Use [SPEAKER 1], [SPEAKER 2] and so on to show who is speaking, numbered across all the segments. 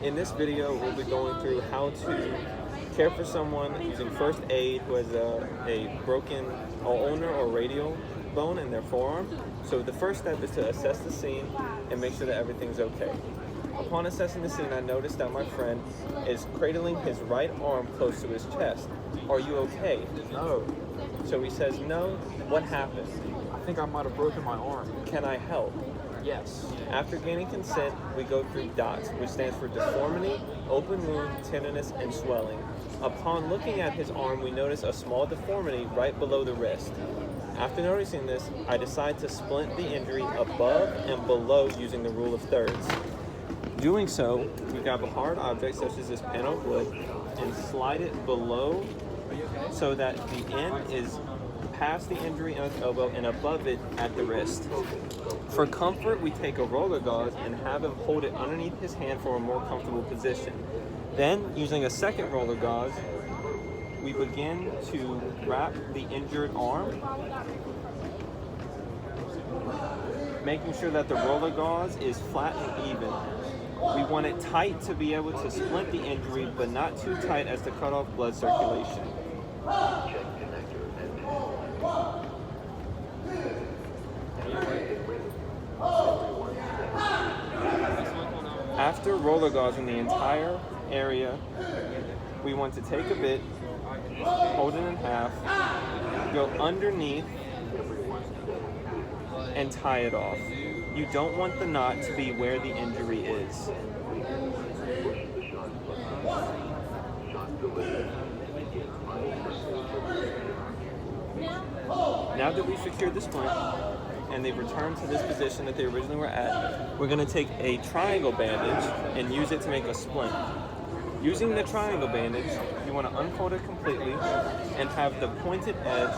[SPEAKER 1] In this video, we'll be going through how to care for someone using first aid who has a broken ulnar or radial bone in their forearm. So the first step is to assess the scene and make sure that everything's okay. Upon assessing the scene, I noticed that my friend is cradling his right arm close to his chest. Are you okay?
[SPEAKER 2] No.
[SPEAKER 1] So he says, no. What happened?
[SPEAKER 2] I think I might have broken my arm.
[SPEAKER 1] Can I help?
[SPEAKER 2] Yes.
[SPEAKER 1] After gaining consent, we go through DOTS, which stands for deformity, open wound, tenderness, and swelling. Upon looking at his arm, we notice a small deformity right below the wrist. After noticing this, I decide to splint the injury above and below using the rule of thirds. Doing so, we grab a hard object such as this panel of wood and slide it below so that the end is past the injury on its elbow and above it at the wrist. For comfort, we take a roller gauze and have him hold it underneath his hand for a more comfortable position. Then, using a second roller gauze, we begin to wrap the injured arm, making sure that the roller gauze is flat and even. We want it tight to be able to splint the injury, but not too tight as to cut off blood circulation. After roller gauzing the entire area, we want to take a bit, hold it in half, go underneath, and tie it off. You don't want the knot to be where the injury is. Now that we've secured the splint and they've returned to this position that they originally were at, we're going to take a triangle bandage and use it to make a splint. Using the triangle bandage, you want to unfold it completely and have the pointed edge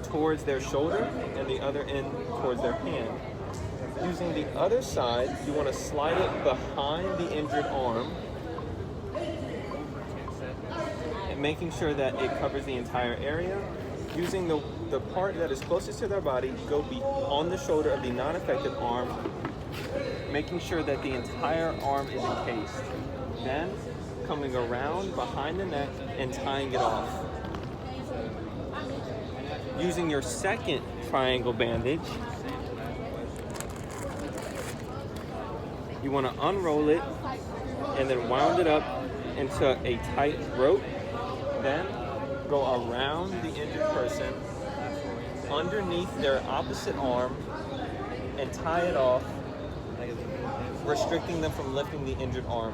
[SPEAKER 1] towards their shoulder and the other end towards their hand. Using the other side, you want to slide it behind the injured arm and making sure that it covers the entire area. Using the part that is closest to their body, go on the shoulder of the non-affected arm, making sure that the entire arm is encased. Then, coming around behind the neck and tying it off. Using your second triangle bandage, you want to unroll it and then wound it up into a tight rope. Then go around the injured person, underneath their opposite arm, and tie it off, restricting them from lifting the injured arm.